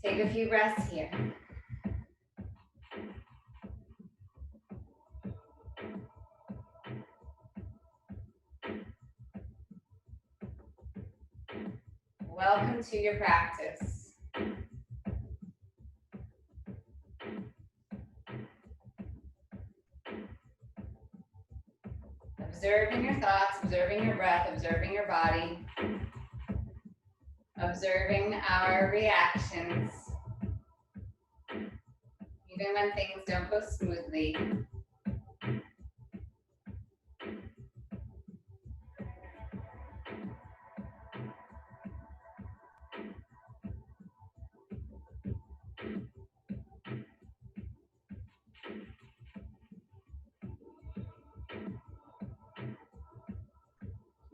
Take a few breaths here. Welcome to your practice. Observing your thoughts, observing your breath, observing your body, observing our reactions, even when things don't go smoothly.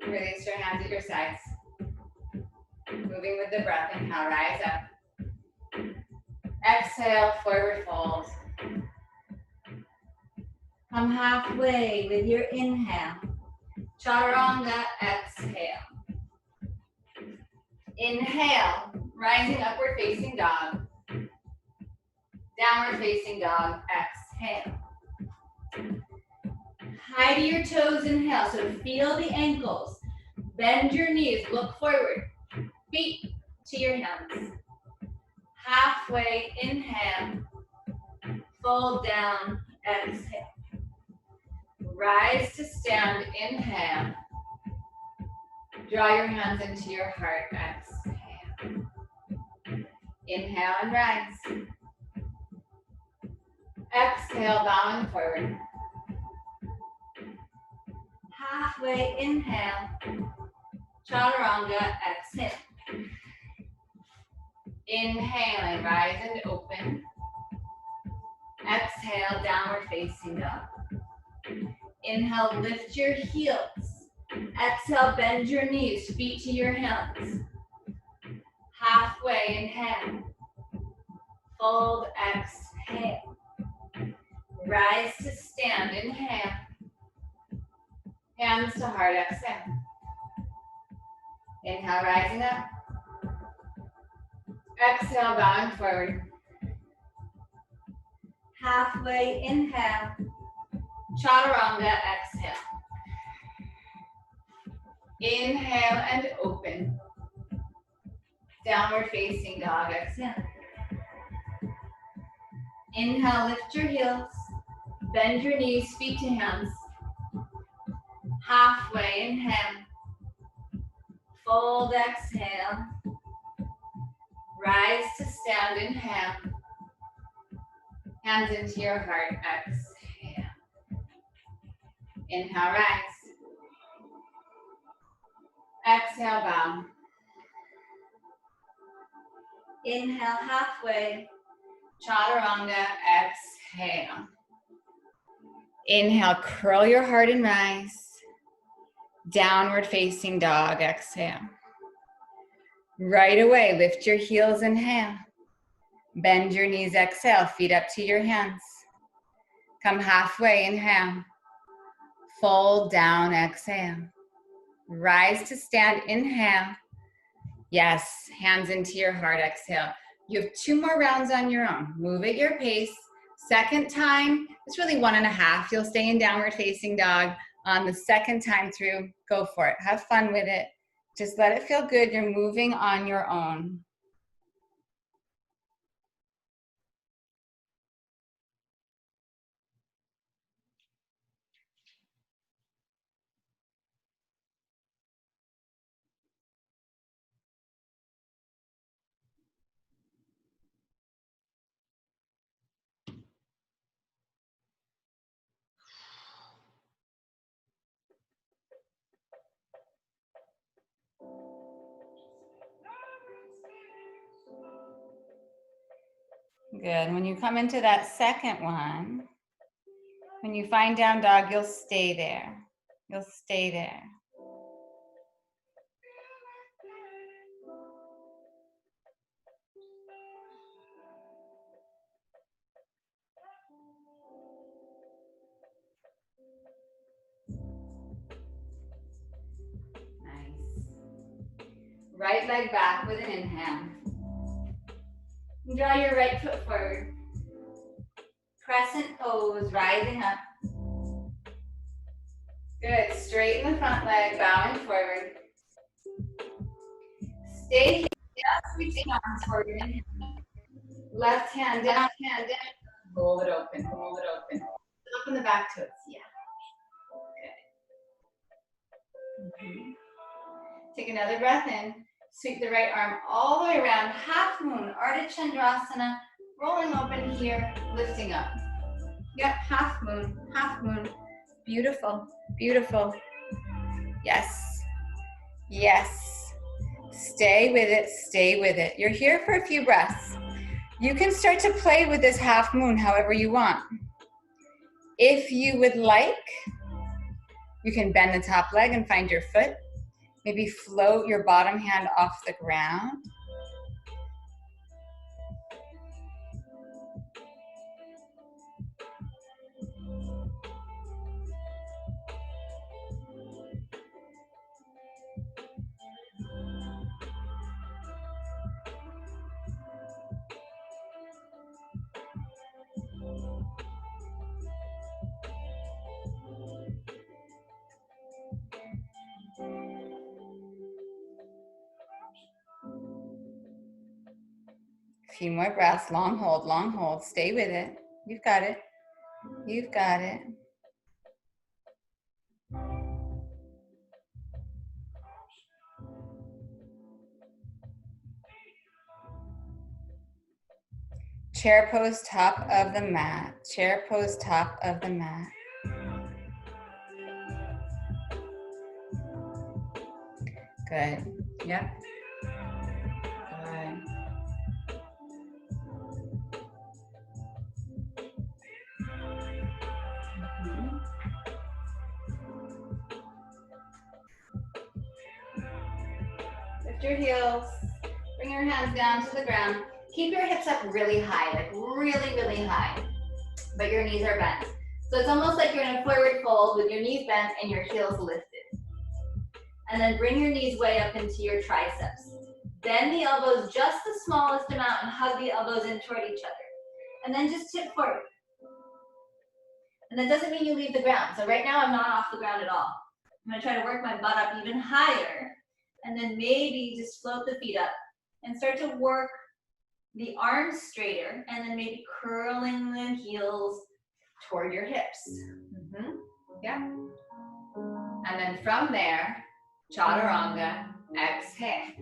Release your hands at your sides. Moving with the breath, inhale, rise up. Exhale, forward fold. Come halfway with your inhale. Chaturanga, exhale. Inhale, rising upward facing dog. Downward facing dog, exhale. High to your toes, inhale, so feel the ankles. Bend your knees, look forward. Feet to your hands. Halfway, inhale. Fold down, exhale. Rise to stand, inhale. Draw your hands into your heart, exhale. Inhale and rise. Exhale, bowing forward. Halfway, inhale. Chaturanga, exhale. Inhaling, rise and open. Exhale, downward facing dog. Inhale, lift your heels. Exhale, bend your knees, feet to your hands. Halfway, inhale. Fold, exhale. Rise to stand, inhale. Hands to heart, exhale. Inhale, rising up. Exhale, bowing forward. Halfway, inhale. Chaturanga, exhale. Inhale and open. Downward facing dog, exhale. Inhale, lift your heels. Bend your knees, feet to hands. Halfway, inhale. Fold, exhale. Rise to stand, inhale. Hands into your heart, exhale. Inhale, rise. Exhale, bow. Inhale, halfway. Chaturanga, exhale. Inhale, curl your heart and rise. Downward facing dog, exhale. Right away, lift your heels, inhale. Bend your knees, exhale, feet up to your hands. Come halfway, inhale. Fold down, exhale. Rise to stand, inhale. Yes, hands into your heart, exhale. You have 2 more rounds on your own. Move at your pace. Second time, it's really 1.5. You'll stay in downward facing dog. On the second time through, go for it. Have fun with it. Just let it feel good. You're moving on your own. Good. When you come into that second one, when you find down dog, you'll stay there. You'll stay there. Nice. Right leg back with an inhale. Draw your right foot forward. Crescent pose, rising up. Good. Straighten the front leg, bowing forward. Stay here. Just reach the arms forward. Left hand down, Hold it open, hold it open. Open the back toes. Yeah. Good. Take another breath in. Sweep the right arm all the way around. Half moon, Ardha Chandrasana. Rolling open here, lifting up. Yep, half moon, half moon. Beautiful, beautiful. Yes, yes. Stay with it, stay with it. You're here for a few breaths. You can start to play with this half moon however you want. If you would like, you can bend the top leg and find your foot. Maybe float your bottom hand off the ground. A few more breaths, long hold, stay with it. You've got it, you've got it. Chair pose, top of the mat. Chair pose, top of the mat. Good, yep. Good. Lift your heels, bring your hands down to the ground. Keep your hips up really high, like really, really high, but your knees are bent. So it's almost like you're in a forward fold with your knees bent and your heels lifted. And then bring your knees way up into your triceps. Bend the elbows just the smallest amount and hug the elbows in toward each other. And then just tip forward. And that doesn't mean you leave the ground. So right now I'm not off the ground at all. I'm gonna try to work my butt up even higher. And then maybe just float the feet up and start to work the arms straighter and then maybe curling the heels toward your hips. Yeah. And then from there, Chaturanga, exhale.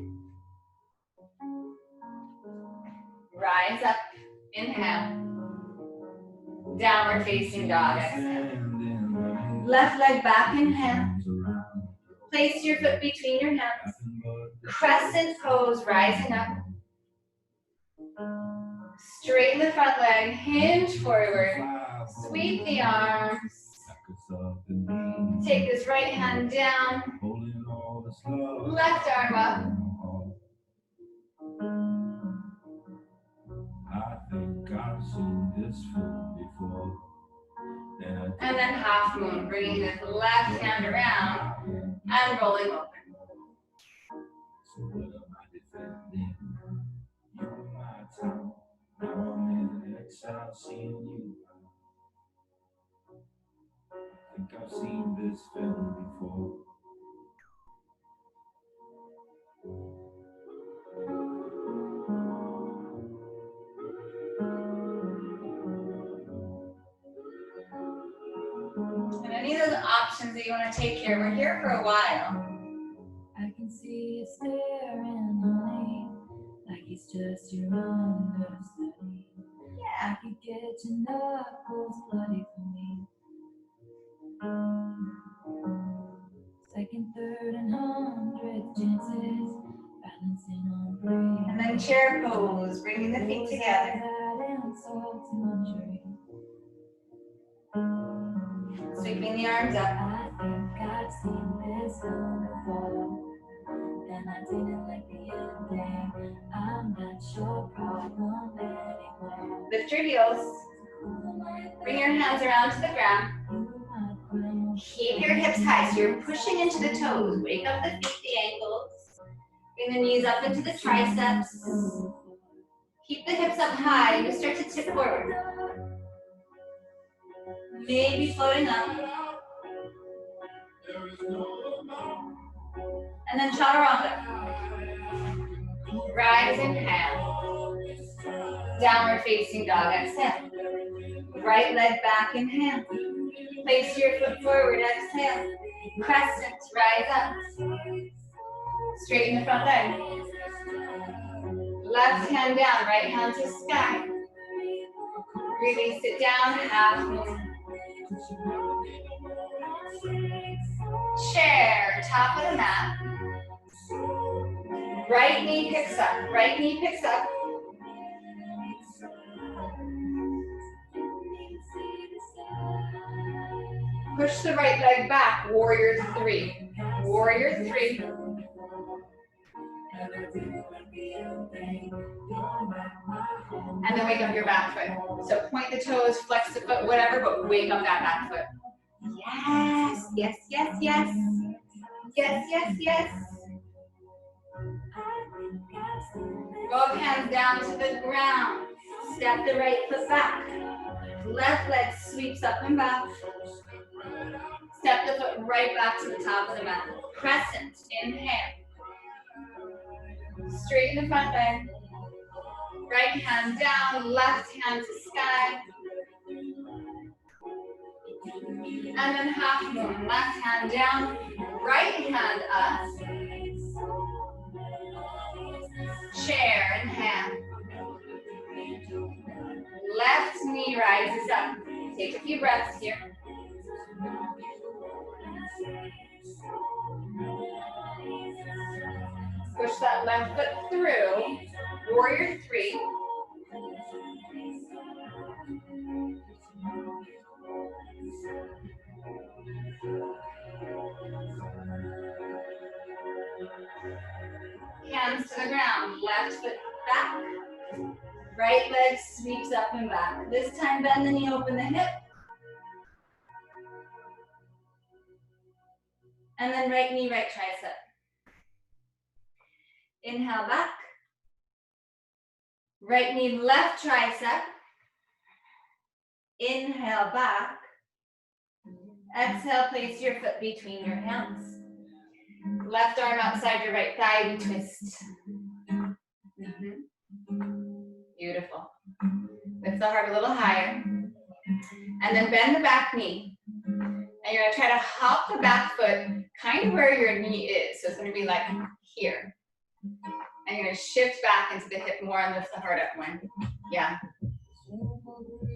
Rise up, inhale. Downward facing dog, exhale. Left leg back, inhale. Place your foot between your hands. Crescent pose, rising up. Straighten the front leg, hinge forward. Sweep the arms. Take this right hand down. Left arm up. And then half moon, bringing this left hand around and rolling open. I've seen this film before. And any of those options that you want to take here, we're here for a while. I can see you staring on me like it's just your understudy. Yeah. I could get your knuckles bloody for me. Second, third, and 100 chances, balancing on breath. And then chair pose, bringing the feet together. Sweeping the arms up. I think I've seen this one before, and I didn't like the ending. I'm not your problem anymore. Lift your heels. Bring your hands around to the ground. Keep your hips high, so you're pushing into the toes. Wake up the feet, the ankles. Bring the knees up into the triceps. Keep the hips up high. You start to tip forward. Maybe floating up. And then chaturanga. Rise, inhale. Downward facing dog, exhale. Right leg back, inhale. Place your foot forward, exhale. Crescent, rise up. Straighten the front leg. Left hand down, right hand to sky. Release it down, half moon. Chair, top of the mat. Right knee picks up, right knee picks up. Push the right leg back, warrior three. Warrior three. And then wake up your back foot. So point the toes, flex the foot, whatever, but wake up that back foot. Yes, yes, yes, yes. Yes, yes, yes. Both hands down to the ground. Step the right foot back. Left leg sweeps up and back. Step the foot right back to the top of the mat. Crescent, inhale. Straighten the front leg. Right hand down, left hand to sky. And then half moon. Left hand down, right hand up. Chair, inhale. Left knee rises up. Take a few breaths here. Push that left foot through. Warrior three. Hands to the ground. Left foot back. Right leg sweeps up and back. This time bend the knee, open the hip. And then right knee, right tricep. Inhale back. Right knee, left tricep. Inhale back. Exhale, place your foot between your hands. Left arm outside your right thigh, we twist. Beautiful. Lift the heart a little higher. And then bend the back knee. And you're gonna try to hop the back foot kind of where your knee is. So it's gonna be like here. And you're gonna shift back into the hip more and lift the heart up one. Yeah.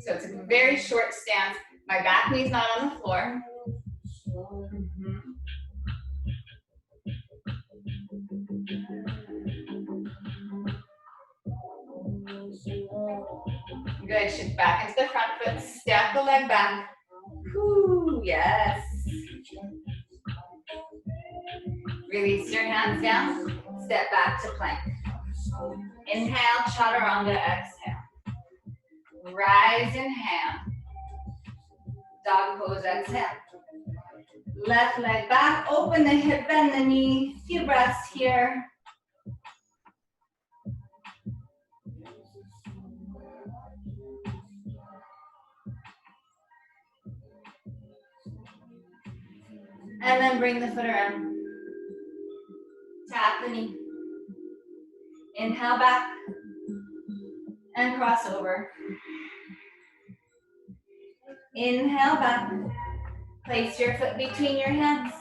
So it's a very short stance. My back knee's not on the floor. Good, shift back into the front foot, step the leg back. Whew, yes. Release your hands down, step back to plank. Inhale, chaturanga, exhale. Rise, inhale. Dog pose, exhale. Left leg back, open the hip, bend the knee. Few breaths here. And then bring the foot around. Tap the knee. Inhale back. And cross over. Inhale back. Place your foot between your hands.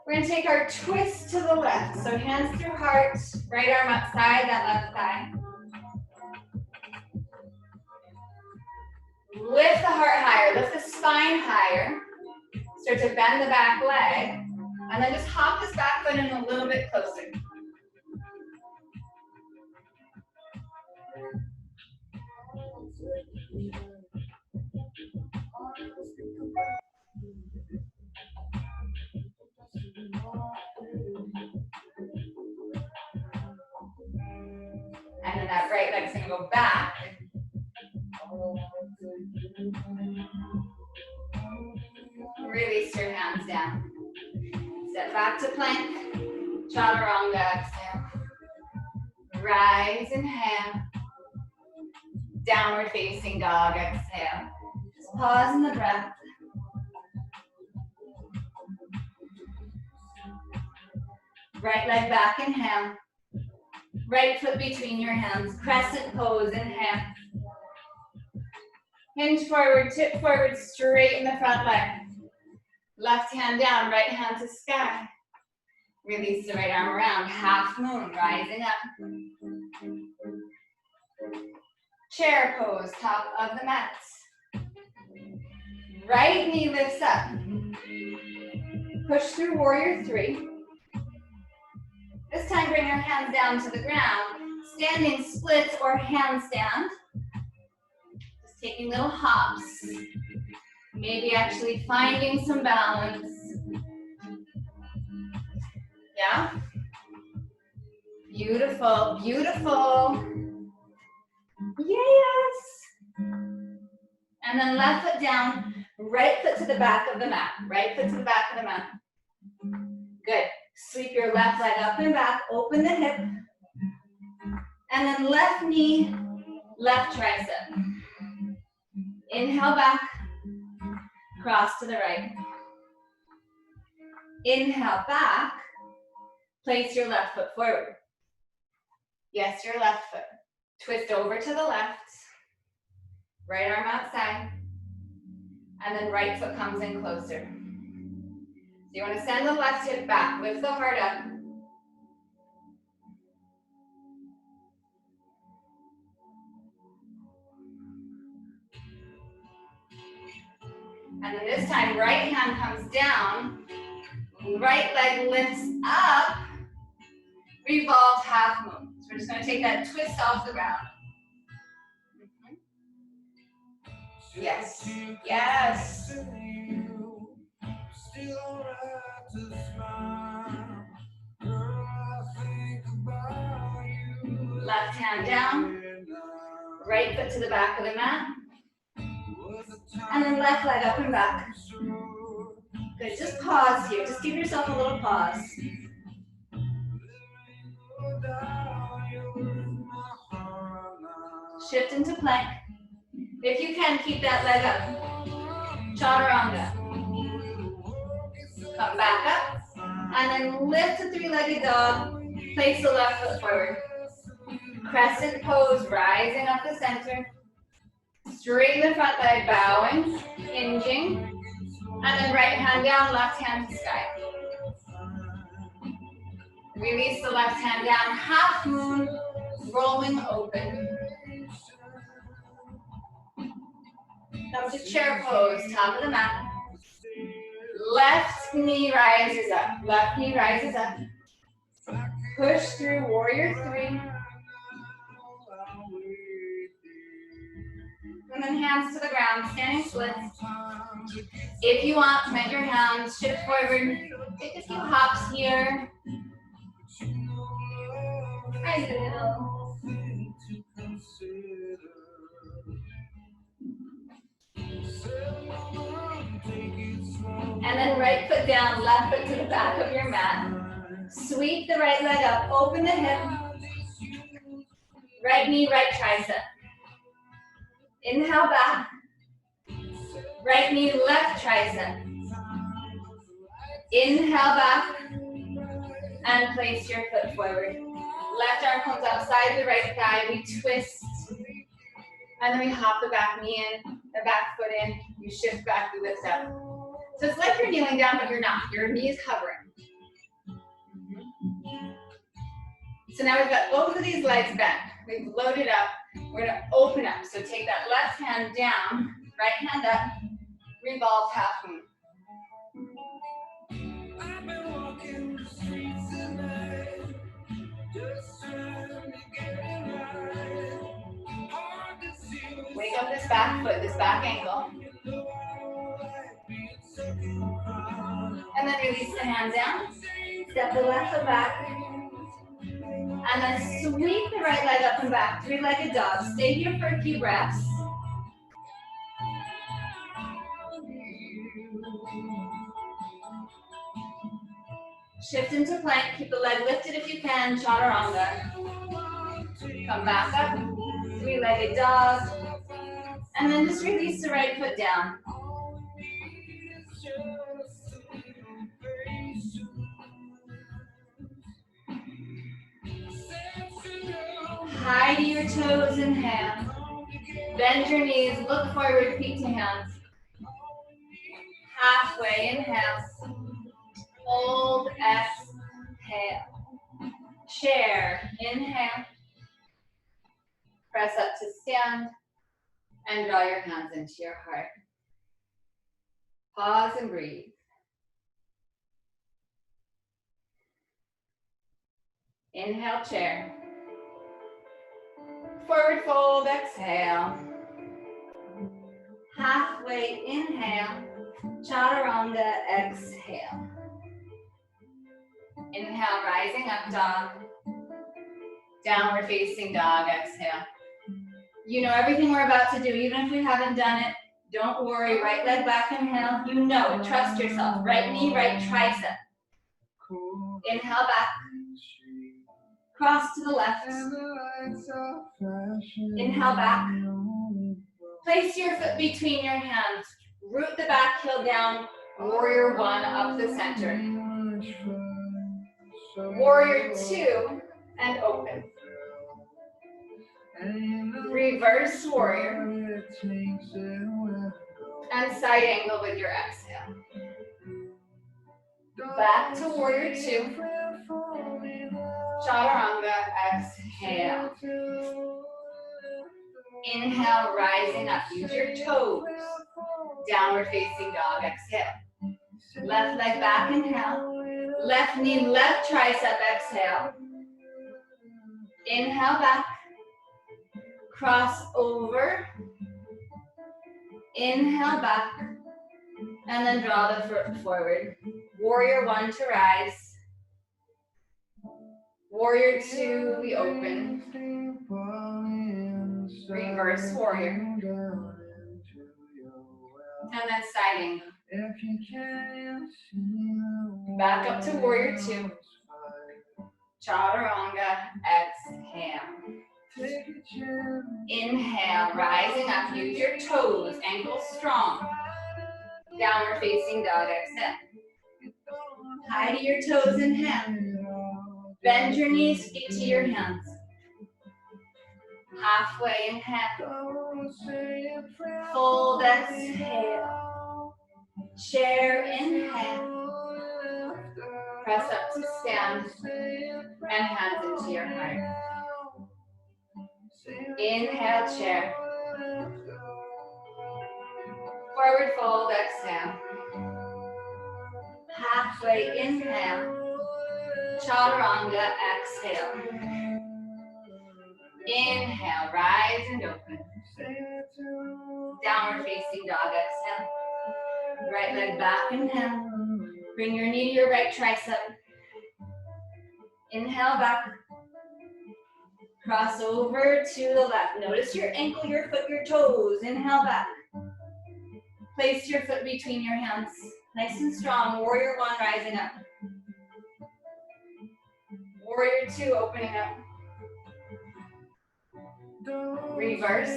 We're going to take our twist to the left. So hands through heart, right arm outside that left thigh. Lift the heart higher, lift the spine higher. Start to bend the back leg. And then just hop this back foot in a little bit closer. And then that right leg's gonna go back. Release your hands down. Step back to plank. Chaturanga, exhale. rise, inhale. Downward facing dog, exhale. Just pause in the breath. Right leg back, inhale. Right foot between your hands, crescent pose, inhale. Hinge forward, tip forward, straighten the front leg. Left hand down, right hand to sky. Release the right arm around, half moon, rising up. Chair pose, top of the mat. Right knee lifts up. Push through warrior three. This time bring your hands down to the ground. Standing splits or handstand. Just taking little hops. Maybe actually finding some balance. Yeah? Beautiful, beautiful. Yes. And then left foot down, right foot to the back of the mat. Right foot to the back of the mat. Good. Sweep your left leg up and back, open the hip. And then left knee, left tricep. Inhale back, cross to the right. Inhale back, place your left foot forward. Yes, your left foot. Twist over to the left. Right arm outside. And then right foot comes in closer. So you want to send the left hip back. Lift the heart up. And then this time, right hand comes down. Right leg lifts up. Revolve half moon. So we're just going to take that twist off the ground. Yes. Yes. Left hand down. Right foot to the back of the mat. And then left leg up and back. Good. Just pause here. Just give yourself a little pause. Shift into plank. If you can, keep that leg up. Chaturanga. Come back up. And then lift the three-legged dog. Place the left foot forward. Crescent pose, rising up the center. Straighten the front leg, bowing, hinging. And then right hand down, left hand to sky. Release the left hand down, half moon, rolling open. Come to chair pose, top of the mat. Left knee rises up, left knee rises up. Push through warrior three. And then hands to the ground, standing splits. If you want, plant your hands, shift forward. Take a few hops here. Nice little. And then right foot down, left foot to the back of your mat. Sweep the right leg up, open the hip. Right knee, right tricep. Inhale back. Right knee, left tricep. Inhale back. And place your foot forward. Left arm comes outside the right thigh. We twist. And then we hop the back knee in, the back foot in. You shift back, you lift up. So it's like you're kneeling down, but you're not. Your knee is hovering. So now we've got both of these legs bent. We've loaded up. We're going to open up. So take that left hand down, right hand up, revolve half moon. I've been walking the streets tonight, just trying to get it right. Hard to see. Wake up this back foot, this back ankle. And then release the hand down. Step the left foot back. And then sweep the right leg up and back. Three-legged dog. Stay here for a few breaths. Shift into plank. Keep the leg lifted if you can. Chaturanga. Come back up, three-legged dog. And then just release the right foot down. High to your toes, inhale. Bend your knees, look forward, feet to hands. Halfway, inhale. Hold, exhale. Chair, inhale. Press up to stand and draw your hands into your heart. Pause and breathe. Inhale, chair. Forward fold, exhale. Halfway, inhale. Chaturanga, exhale. Inhale, rising up dog. Downward facing dog, exhale. You know everything we're about to do, even if we haven't done it, don't worry. Right leg back, inhale. You know it, trust yourself. Right knee, right tricep. Inhale back. Cross to the left. Inhale back. Place your foot between your hands. Root the back heel down. Warrior one up the center. Warrior two and open. Reverse warrior. And side angle with your exhale. Back to warrior two. Chaturanga, exhale. Inhale, rising up. Use your toes. Downward facing dog, exhale. Left leg back, inhale. Left knee, left tricep, exhale. Inhale back. Cross over. Inhale back. And then draw the foot forward. Warrior one to rise. Warrior two, we open. Reverse warrior. And then side angle. Back up to warrior two. Chaturanga, exhale. Inhale, rising up. Use your toes, ankles strong. Downward facing dog, exhale. High to your toes, inhale. Bend your knees, feet to your hands. Halfway, inhale. Fold, exhale. Chair, inhale. Press up to stand and hands into your heart. Inhale, chair. Forward fold, exhale. Halfway, inhale. Chaturanga, exhale. Inhale, rise and open. Downward facing dog, exhale. Right leg back, inhale. Bring your knee to your right tricep. Inhale back. Cross over to the left. Notice your ankle, your foot, your toes. Inhale back. Place your foot between your hands. Nice and strong. Warrior one, rising up. Warrior two, opening up. Reverse.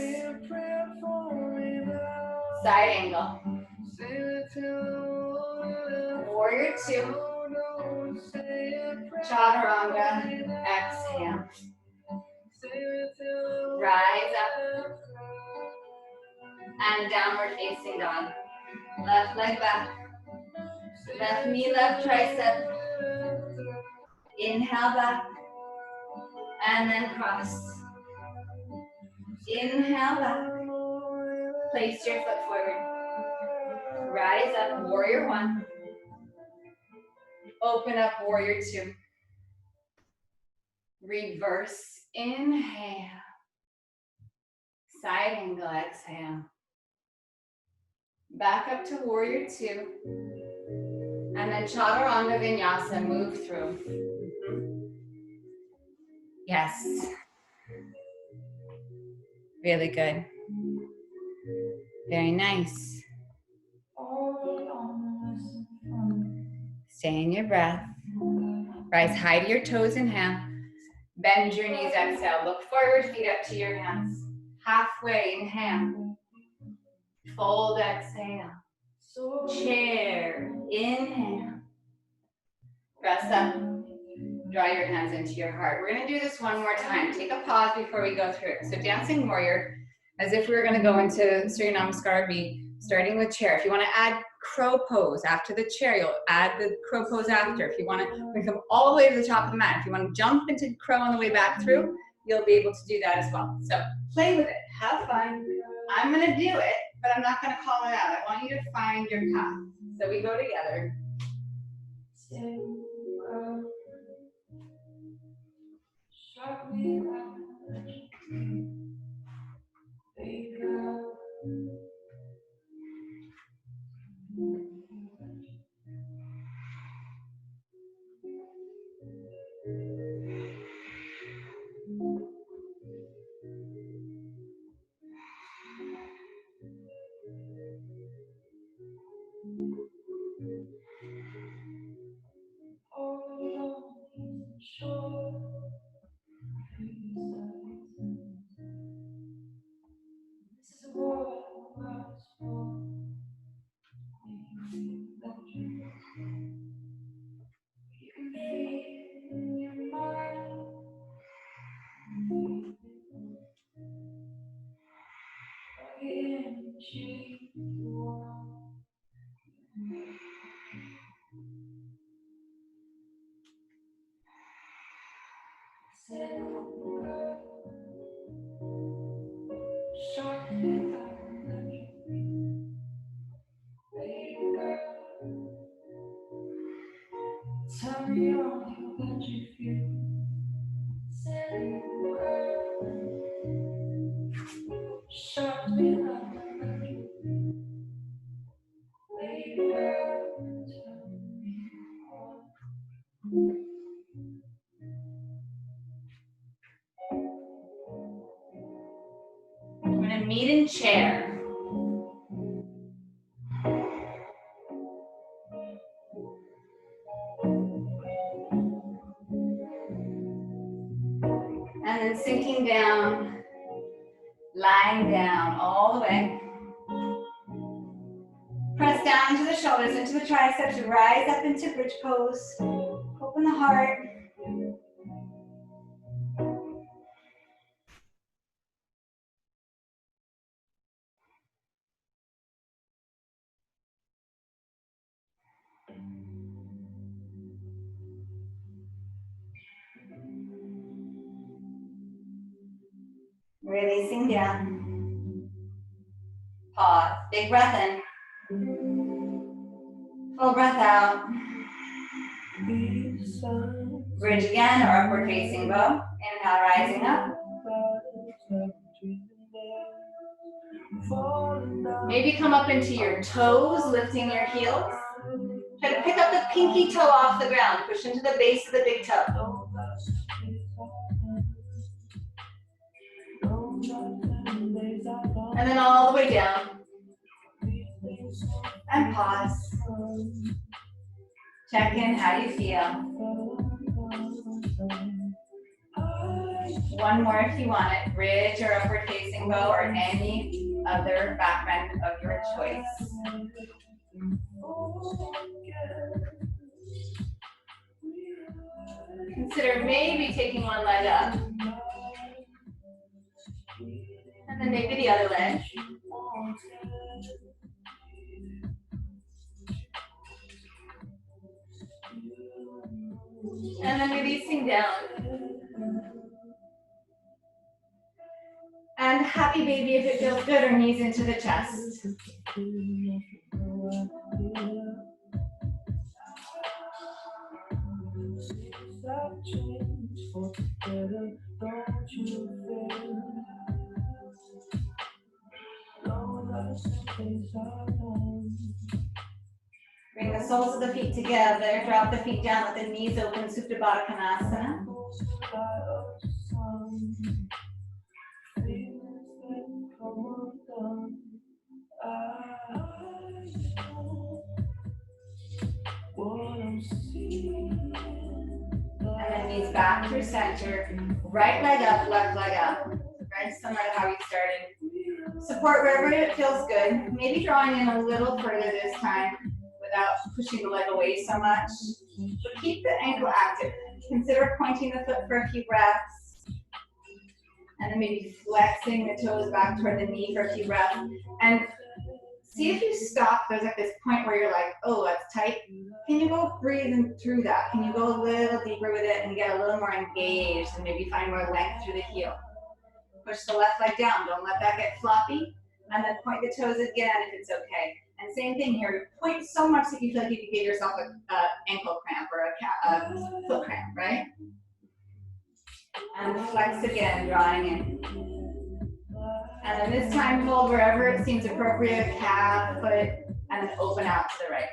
Side angle. Warrior two. Chaturanga. Exhale. Rise up. And downward facing dog. Left leg back. Left knee, left tricep. Inhale back. And then cross. Inhale back. Place your foot forward. Rise up, warrior one. Open up, warrior two. Reverse, inhale. Side angle, exhale. Back up to warrior two. And then chaturanga vinyasa, move through. Yes. Really good. Very nice. Stay in your breath. Rise high to your toes, inhale. Bend your knees, exhale. Look forward, feet up to your hands. Halfway, inhale. Fold, exhale. Chair, inhale. Press up. Draw your hands into your heart. We're gonna do this one more time. Take a pause before we go through it. So dancing warrior, as if we were gonna go into Surya Namaskar B, starting with chair. If you wanna add crow pose after the chair, you'll add the crow pose after. If you wanna, we come all the way to the top of the mat. If you wanna jump into crow on the way back through, you'll be able to do that as well. So play with it, have fun. I'm gonna do it, but I'm not gonna call it out. I want you to find your path. So we go together. I'm gonna meet in chair. And then sinking down, lying down all the way. Press down into the shoulders, into the triceps, rise up into bridge pose. Open the heart. Releasing down. Pause. Big breath in. Full breath out. Bridge again or upward facing bow. Inhale, rising up. Maybe come up into your toes, lifting your heels. Try to pick up the pinky toe off the ground. Push into the base of the big toe. And then all the way down. And pause. Check in, how do you feel? One more if you want it. Bridge or upward facing bow or any other back bend of your choice. Consider maybe taking one leg up. And then maybe the other leg. And then releasing down. And happy baby if it feels good, or knees into the chest. Bring the soles of the feet together, drop the feet down, let the knees open, Supta Baddha Konasana. And then knees back through center, Right leg up, left leg up. Very similar to how we started. Support wherever it feels good. Maybe drawing in a little further this time without pushing the leg away so much. But keep the ankle active. Consider pointing the foot for a few breaths. And then maybe flexing the toes back toward the knee for a few breaths. And see if you stop, there's like this point where you're like, oh, that's tight. Can you go breathing through that? Can you go a little deeper with it and get a little more engaged and maybe find more length through the heel? Push the left leg down, don't let that get floppy. And then point the toes again if it's okay. And same thing here, point so much that you feel like you could give yourself an ankle cramp or a foot cramp, right? And flex again, drawing in. And then this time hold wherever it seems appropriate, calf, foot, and then open out to the right.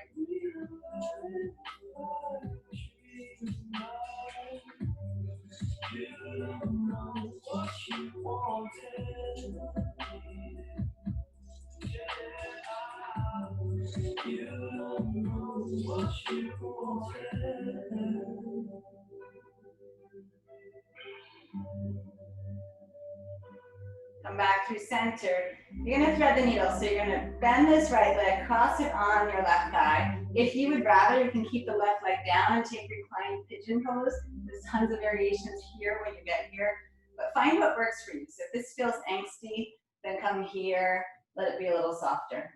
Come back through center. You're gonna thread the needle. So you're gonna bend this right leg, cross it on your left thigh. If you would rather, you can keep the left leg down and take reclined pigeon pose. There's tons of variations here when you get here, but find what works for you. So if this feels angsty, then come here, let it be a little softer.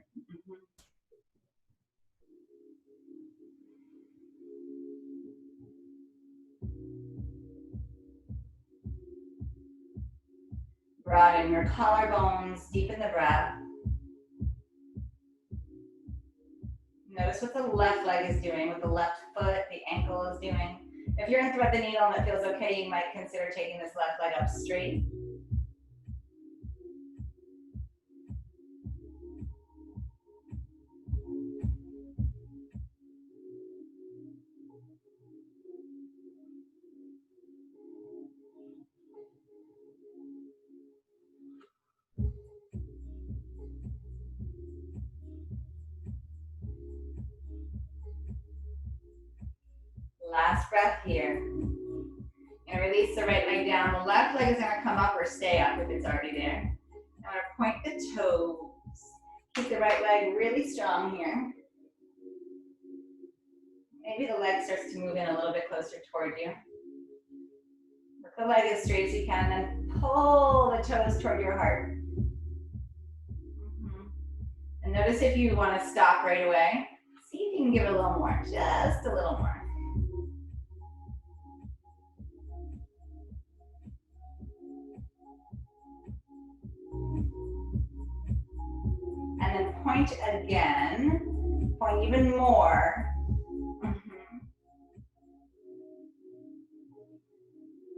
Broaden your collarbones, deepen the breath. Notice what the left leg is doing, what the left foot, the ankle is doing. If you're in thread the needle and it feels okay, you might consider taking this left leg up straight. Last breath here. And release the right leg down. The left leg is going to come up or stay up if it's already there. I'm going to point the toes. Keep the right leg really strong here. Maybe the leg starts to move in a little bit closer toward you. Work the leg as straight as you can, and then pull the toes toward your heart. And notice if you want to stop right away. See if you can give it a little more, just a little more. And then point again, point even more.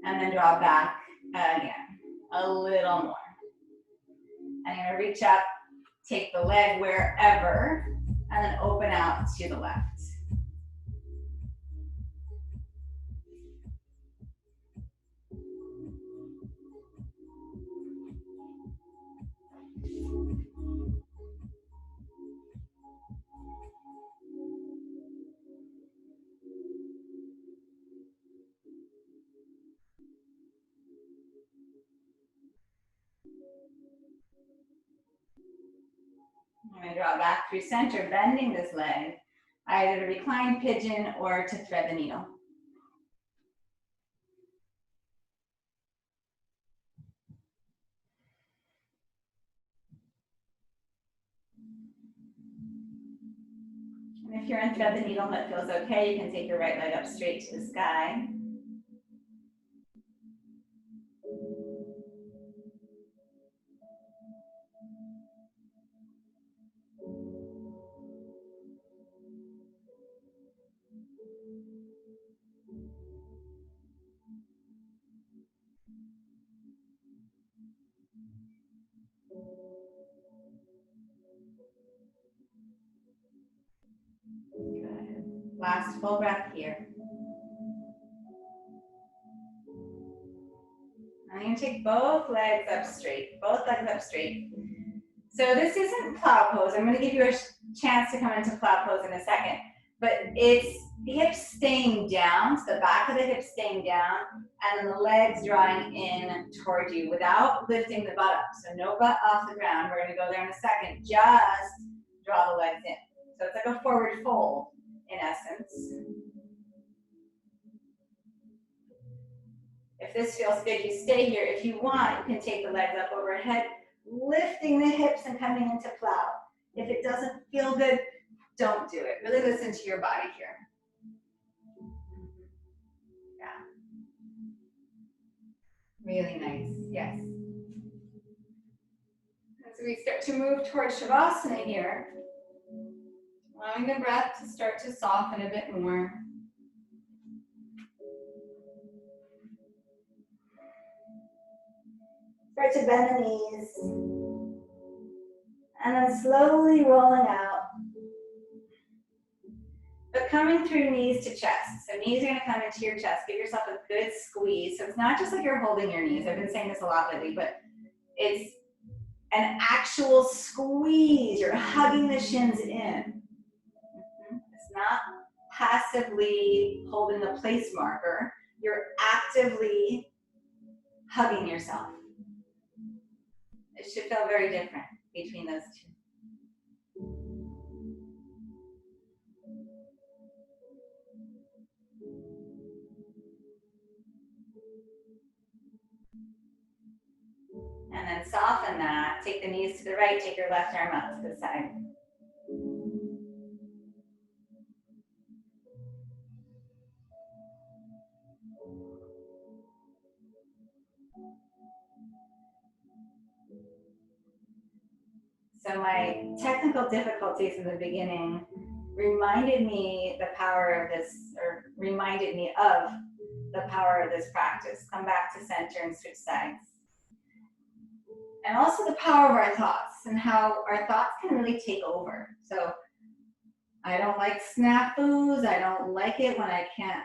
And then draw back again, a little more. And you're gonna reach up, take the leg wherever, and then open out to the left. I'm going to draw back through center, bending this leg, either to recline pigeon or to thread the needle. And if you're in thread the needle and it feels okay, you can take your right leg up straight to the sky. Good. Last full breath here. I'm going to take both legs up straight, both legs up straight. So this isn't plow pose. I'm going to give you a chance to come into plow pose in a second, but it's the hips staying down, so the back of the hips staying down, and then the legs drawing in toward you without lifting the butt up. So no butt off the ground. We're gonna go there in a second. Just draw the legs in. So it's like a forward fold in essence. If this feels good, you stay here. If you want, you can take the legs up overhead, lifting the hips and coming into plow. If it doesn't feel good, don't do it. Really listen to your body here. Yeah. Really nice, yes. As we start to move towards Shavasana here, allowing the breath to start to soften a bit more. Start to bend the knees. And then slowly rolling out. But coming through knees to chest. So knees are gonna come into your chest. Give yourself a good squeeze. So it's not just like you're holding your knees. I've been saying this a lot lately, but it's an actual squeeze. You're hugging the shins in. It's not passively holding a place marker. You're actively hugging yourself. It should feel very different between those two. And then soften that. Take the knees to the right. Take your left arm out to the side. So my technical difficulties in the beginning reminded me the power of this, or reminded me of the power of this practice. Come back to center and switch sides. And also the power of our thoughts and how our thoughts can really take over. So I don't like snafus. I don't like it when I can't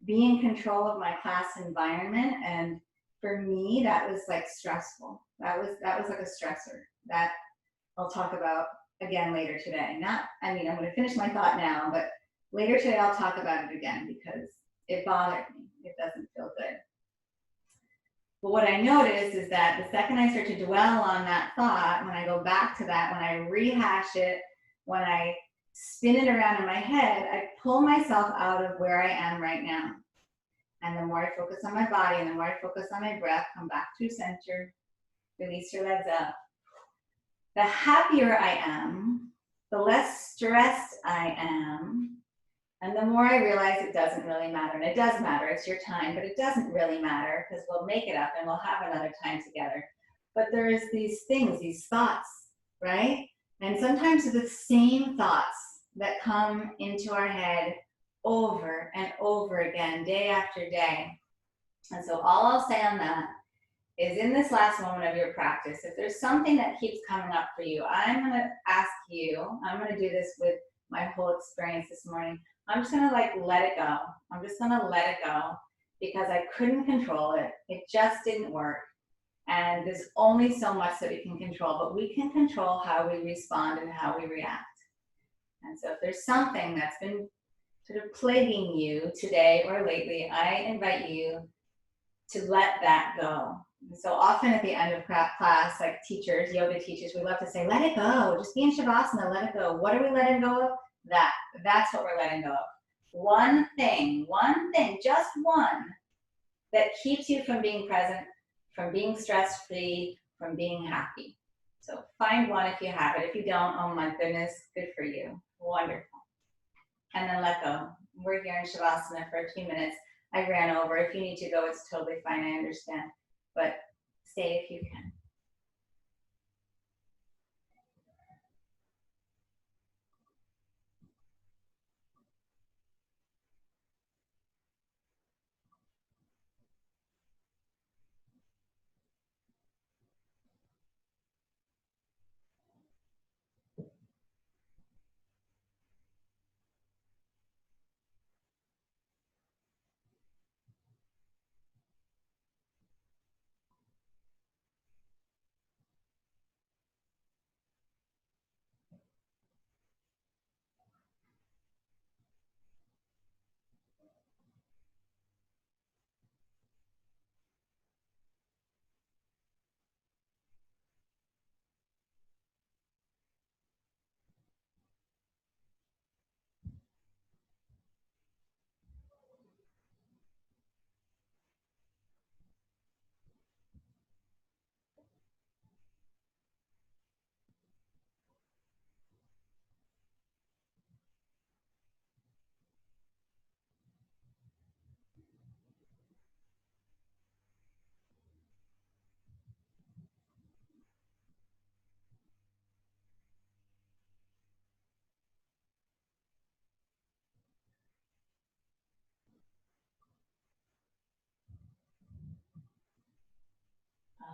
be in control of my class environment. And for me, that was like stressful. That was like a stressor that I'll talk about again later today. I'm going to finish my thought now, but later today I'll talk about it again because it bothered me. It doesn't feel good. But what I noticed is that the second I start to dwell on that thought, when I go back to that, when I rehash it, when I spin it around in my head, I pull myself out of where I am right now. And the more I focus on my body and the more I focus on my breath, come back to center, release your legs up. The happier I am, the less stressed I am, and the more I realize it doesn't really matter. And it does matter, it's your time, but it doesn't really matter because we'll make it up and we'll have another time together. But there's these things, these thoughts, right? And sometimes it's the same thoughts that come into our head over and over again, day after day. And so all I'll say on that is in this last moment of your practice, if there's something that keeps coming up for you, I'm going to ask you, I'm going to do this with my whole experience this morning. I'm just going to let it go. I'm just going to let it go because I couldn't control it. It just didn't work. And there's only so much that we can control, but we can control how we respond and how we react. And so if there's something that's been sort of plaguing you today or lately, I invite you to let that go. And so often at the end of class, like teachers, yoga teachers, we love to say, let it go. Just be in Shavasana, let it go. What are we letting go of? That's what we're letting go of. One thing, just one, that keeps you from being present, from being stress-free, from being happy. So find one if you have it. If you don't, oh my goodness, good for you. Wonderful. And then let go. We're here in Shavasana for a few minutes. I ran over. If you need to go, it's totally fine. I understand. But stay if you can.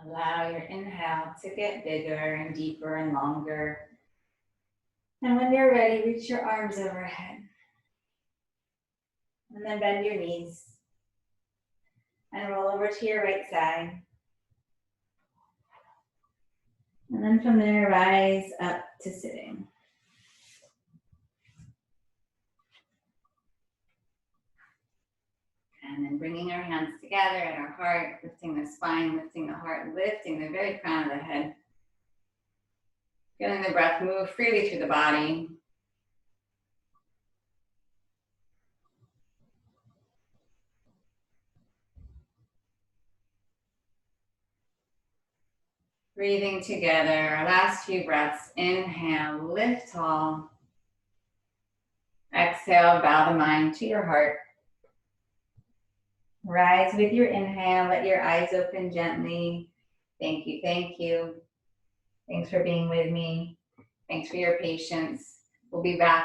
Allow your inhale to get bigger and deeper and longer. And when you're ready, reach your arms overhead. And then bend your knees. And roll over to your right side. And then from there, rise up to sitting. And then bringing our hands together at our heart, lifting the spine, lifting the heart, lifting the very crown of the head. Feeling the breath move freely through the body. Breathing together, our last few breaths. Inhale, lift tall. Exhale, bow the mind to your heart. Rise with your inhale, let your eyes open gently. Thank you, thank you. Thanks for being with me. Thanks for your patience. We'll be back